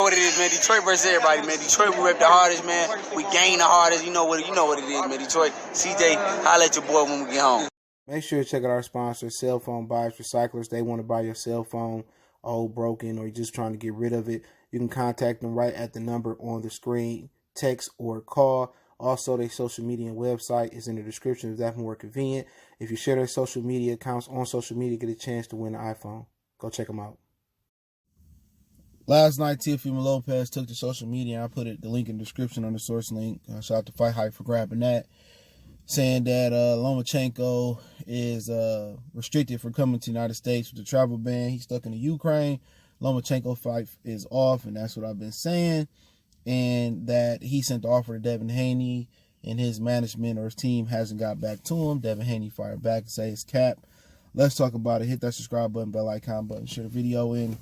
what it is, man. Detroit versus everybody, man. Detroit, we rep the hardest, man. We gain the hardest. You know what it is, man. Detroit, CJ, holla at your boy when we get home. Make sure to check out our sponsor, Cell Phone Buyers Recyclers. They want to buy your cell phone old, broken, or you're just trying to get rid of it. You can contact them right at the number on the screen, text or call. Also, their social media and website is in the description if that's more convenient. If you share their social media accounts on social media, get a chance to win an iPhone. Go check them out. Last night, Teofimo Lopez took to social media. I put the link in the description on the source link. Shout out to Fight Hype for grabbing that. Saying that Lomachenko is restricted from coming to the United States with the travel ban. He's stuck in the Ukraine. Lomachenko fight is off, and that's what I've been saying. And that he sent the offer to Devin Haney, and his management or his team hasn't got back to him. Devin Haney fired back and say it's cap. Let's talk about it. Hit that subscribe button, bell icon button, share the video in.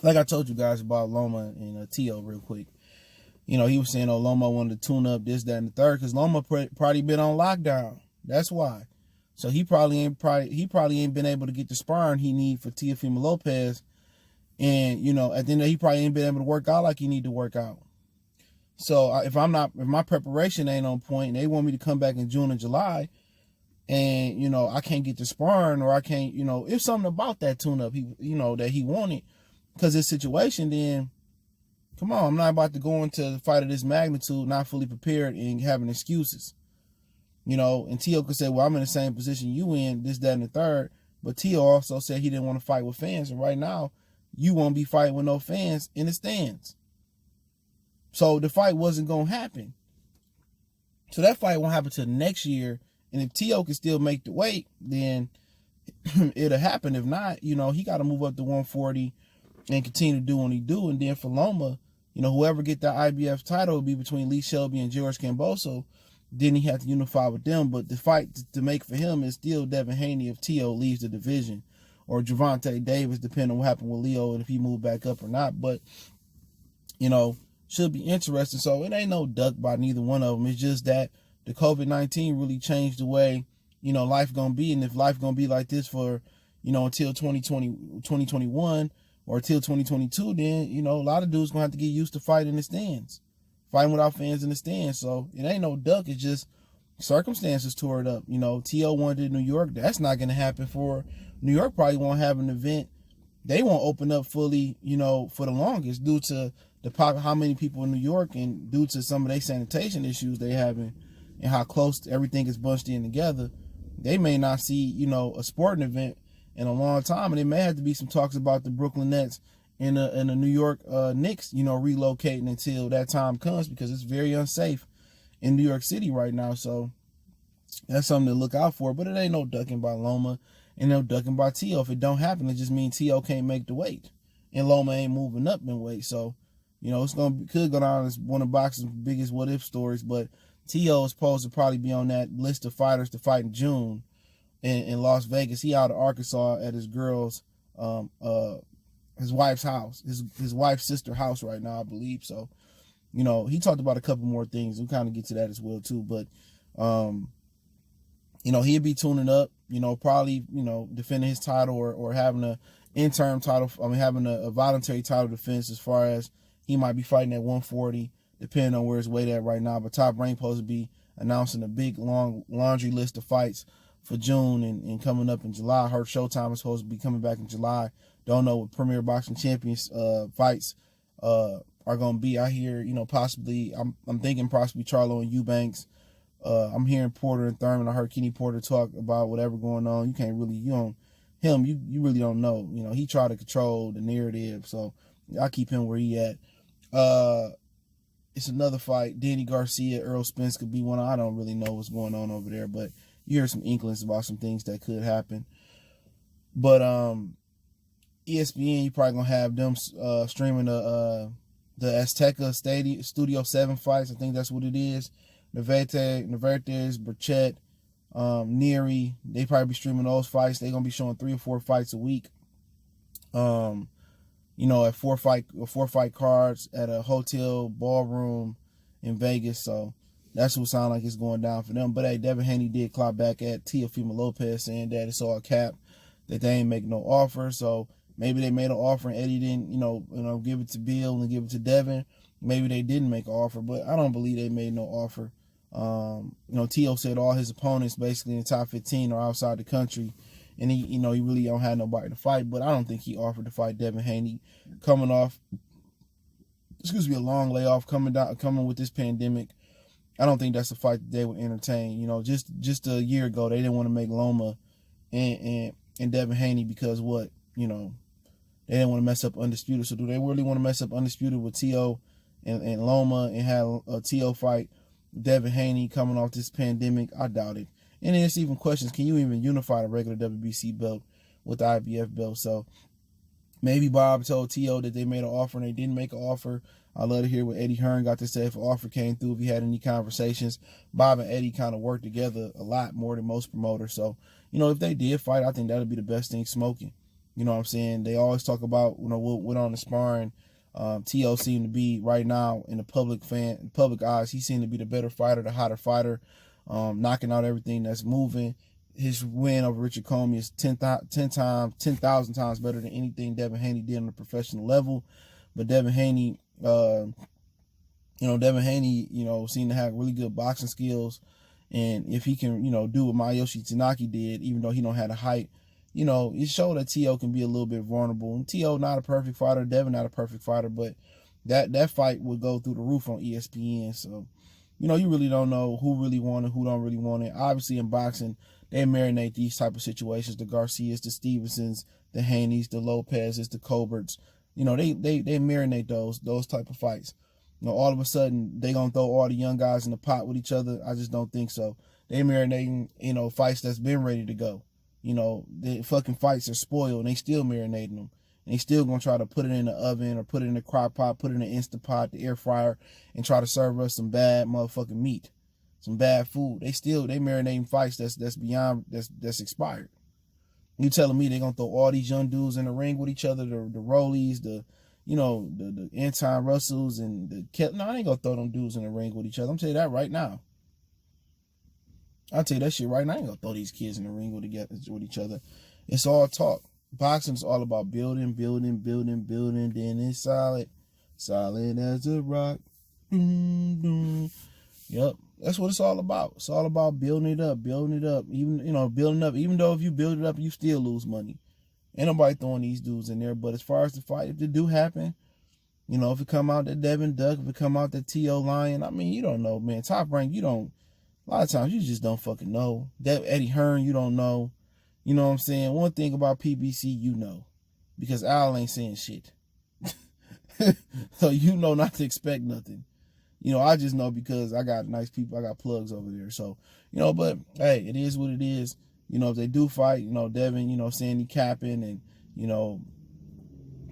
Like I told you guys about Loma and Tio real quick. You know, he was saying, Loma wanted to tune up this, that, and the third, because Loma probably been on lockdown. That's why. So he probably ain't been able to get the sparring he need for Teofimo Lopez. And, you know, at the end of the day, he probably ain't been able to work out like he need to work out. So if my preparation ain't on point and they want me to come back in June and July and, you know, I can't get the sparring or I can't, you know, if something about that tune-up, that he wanted because his situation, then come on, I'm not about to go into a fight of this magnitude, not fully prepared and having excuses. You know, and Tio could say, well, I'm in the same position you in, this, that, and the third. But Tio also said he didn't want to fight with fans. And right now, you won't be fighting with no fans in the stands. So the fight wasn't going to happen. So that fight won't happen till next year. And if Tio can still make the weight, then it'll happen. If not, you know, he got to move up to 140 and continue to do what he do. And then for Loma, you know, whoever get that IBF title will be between Lee Shelby and George Camboso. Then he had to unify with them. But the fight to make for him is still Devin Haney if Tio leaves the division. Or Gervonta Davis, depending on what happened with Leo and if he moved back up or not. But, you know, should be interesting. So it ain't no duck by neither one of them. It's just that the COVID-19 really changed the way, you know, life going to be. And if life going to be like this for, you know, until 2021 or until 2022, then, you know, a lot of dudes going to have to get used to fighting in the stands. Fighting without fans in the stands. So it ain't no duck. It's just circumstances tore it up. You know, T.O. wanted New York. That's not going to happen for New York. Probably won't have an event. They won't open up fully, you know, for the longest due to how many people in New York and due to some of their sanitation issues they having and how close everything is bunched in together. They may not see, you know, a sporting event in a long time. And it may have to be some talks about the Brooklyn Nets and the New York Knicks, you know, relocating until that time comes because it's very unsafe in New York City right now. So that's something to look out for. But it ain't no ducking by Loma and no ducking by T.O. If it don't happen, it just means T.O. can't make the weight. And Loma ain't moving up in weight. So, you know, could go down as one of boxing's biggest what-if stories. But T.O. is supposed to probably be on that list of fighters to fight in June in Las Vegas. He out of Arkansas at his girl's, his wife's house, his wife's sister's house right now, I believe. So, you know, he talked about a couple more things. We'll kind of get to that as well, too. But, you know, he'd be tuning up, you know, probably, you know, defending his title or having a interim title. I mean, having a voluntary title defense as far as he might be fighting at 140, depending on where his weight at right now. But Top Rank supposed to be announcing a big, long laundry list of fights for June and coming up in July. I heard Showtime is supposed to be coming back in July. Don't know what Premier Boxing Champions fights are going to be. I hear, you know, possibly, I'm thinking possibly Charlo and Eubanks. I'm hearing Porter and Thurman. I heard Kenny Porter talk about whatever going on. You can't really, you really don't know. You know, he tried to control the narrative, so I keep him where he at. It's another fight. Danny Garcia, Earl Spence could be one. I don't really know what's going on over there, but you hear some inklings about some things that could happen. But ESPN, you probably gonna have them streaming the Azteca Stadium Studio 7 fights. I think that's what it is. Navarrete, Burchett, Neary. They probably be streaming those fights. They're gonna be showing 3 or 4 fights a week. You know, at four fight cards at a hotel ballroom in Vegas. So that's what sounds like it's going down for them. But hey, Devin Haney did clap back at Teofimo Lopez saying that it's all cap, that they ain't make no offer. So Maybe they made an offer and Eddie didn't, give it to Bill and give it to Devin. Maybe they didn't make an offer, but I don't believe they made no offer. Teo said all his opponents basically in the top 15 are outside the country, and he really don't have nobody to fight. But I don't think he offered to fight Devin Haney, coming off, a long layoff, coming with this pandemic. I don't think that's a fight that they would entertain. Just a year ago they didn't want to make Loma and Devin Haney because what, they didn't want to mess up Undisputed. So do they really want to mess up Undisputed with Teo and Loma and have a Teo fight Devin Haney coming off this pandemic? I doubt it. And there's even questions, can you even unify the regular WBC belt with the IBF belt? So maybe Bob told Teo that they made an offer and they didn't make an offer. I'd love to hear what Eddie Hearn got to say if an offer came through, if he had any conversations. Bob and Eddie kind of work together a lot more than most promoters. So, if they did fight, I think that would be the best thing smoking. You know what I'm saying? They always talk about, what on the sparring. Teo seemed to be right now in the public eyes. He seemed to be the better fighter, the hotter fighter, knocking out everything that's moving. His win over Richard Comey is 10,000 times better than anything Devin Haney did on a professional level. But Devin Haney, seemed to have really good boxing skills. And if he can, do what Mayoshi Tanaki did, even though he don't have the height, it showed that Teo can be a little bit vulnerable. And Teo not a perfect fighter, Devin not a perfect fighter, but that fight would go through the roof on ESPN. So, you really don't know who really won it, who don't really want it. Obviously in boxing, they marinate these type of situations, the Garcias, the Stevensons, the Haneys, the Lopez's, the Colberts. They marinate those type of fights. All of a sudden they gonna throw all the young guys in the pot with each other. I just don't think so. They marinating, fights that's been ready to go. The fucking fights are spoiled and they still marinating them. And they still gonna try to put it in the oven or put it in the crock pot, put it in the Instant Pot, the air fryer, and try to serve us some bad motherfucking meat, some bad food. They marinating fights that's beyond, that's expired. You telling me they gonna throw all these young dudes in the ring with each other, the Rollies, the Anton Russells and no, I ain't gonna throw them dudes in the ring with each other. I'm telling you that right now. I'll tell you that shit right now. I ain't gonna throw these kids in the ring with each other. It's all talk. Boxing's all about building, then it's solid as a rock. Yep, that's what it's all about. It's all about building it up. Even though if you build it up, you still lose money. Ain't nobody throwing these dudes in there. But as far as the fight, if it do happen, if it come out that Devin Duck, if it come out that Teo Lion, you don't know, man. Top Rank, a lot of times you just don't fucking know. That Eddie Hearn, you don't know. You know what I'm saying? One thing about PBC, because Al ain't saying shit. So not to expect nothing. I just know because I got nice people, I got plugs over there. So, but hey, it is what it is. If they do fight, Devin, saying he capping and,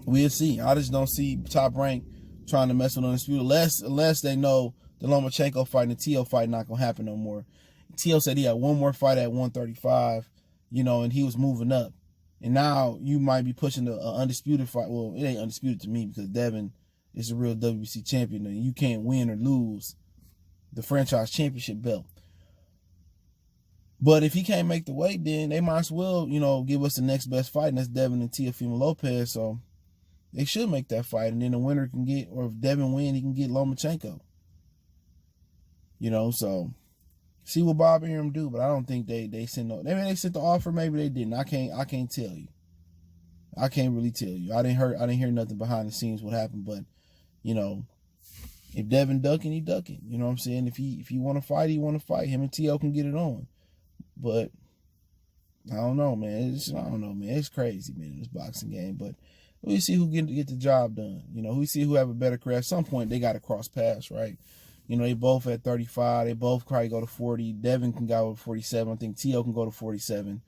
we'll see. I just don't see Top Rank trying to mess with Undisputed unless they know the Lomachenko fight and the Teo fight not going to happen no more. Teo said he had one more fight at 135, and he was moving up. And now you might be pushing the Undisputed fight. Well, it ain't Undisputed to me because Devin is a real WBC champion and you can't win or lose the franchise championship belt. But if he can't make the weight, then they might as well, give us the next best fight, and that's Devin and Teofimo Lopez. So they should make that fight, and then the winner can get, or if Devin win, he can get Lomachenko. So see what Bob Arum do, but I don't think they sent no. Maybe they sent the offer, maybe they didn't. I can't tell you. I can't really tell you. I didn't hear nothing behind the scenes what happened, but if Devin ducking, he ducking. You know what I'm saying? If he want to fight, he want to fight. Him and Teo can get it on. But I don't know, man. It's crazy, man, in this boxing game. But we see who get the job done. We see who have a better career. At some point, they got to cross paths, right? They both at 35. They both probably go to 40. Devin can go to 47. I think Teo can go to 47.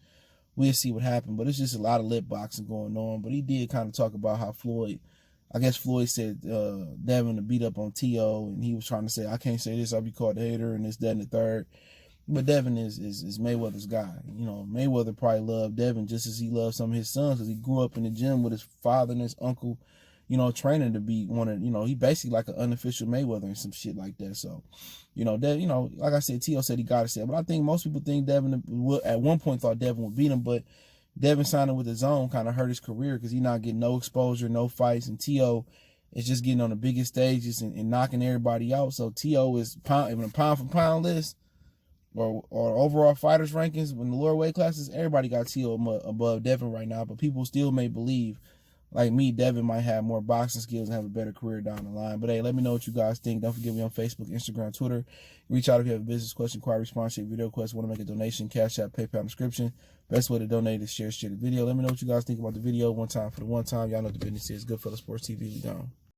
We'll see what happens. But it's just a lot of lip boxing going on. But he did kind of talk about how Floyd said Devin to beat up on Teo, and he was trying to say, I can't say this, I'll be called a hater, and this, that, and the third. But Devin is Mayweather's guy. Mayweather probably loved Devin just as he loved some of his sons because he grew up in the gym with his father and his uncle, training to be one of, he basically like an unofficial Mayweather and some shit like that. So, like I said, Teo said he got to say it. But I think most people think Devin at one point thought Devin would beat him. But, Devin signing with the DAZN kind of hurt his career because he's not getting no exposure, no fights, and T.O. is just getting on the biggest stages and knocking everybody out. So T.O. is in a pound for pound list or overall fighters rankings in the lower weight classes. Everybody got T.O. above Devin right now, but people still may believe, like me, Devin might have more boxing skills and have a better career down the line. But hey, let me know what you guys think. Don't forget me on Facebook, Instagram, Twitter. Reach out if you have a business question, inquiry, sponsorship, video request, want to make a donation, Cash App, PayPal description. Best way to donate is share the video. Let me know what you guys think about the video. One time for the one time. Y'all know what the business is. Goodfellas Sports TV. We gone.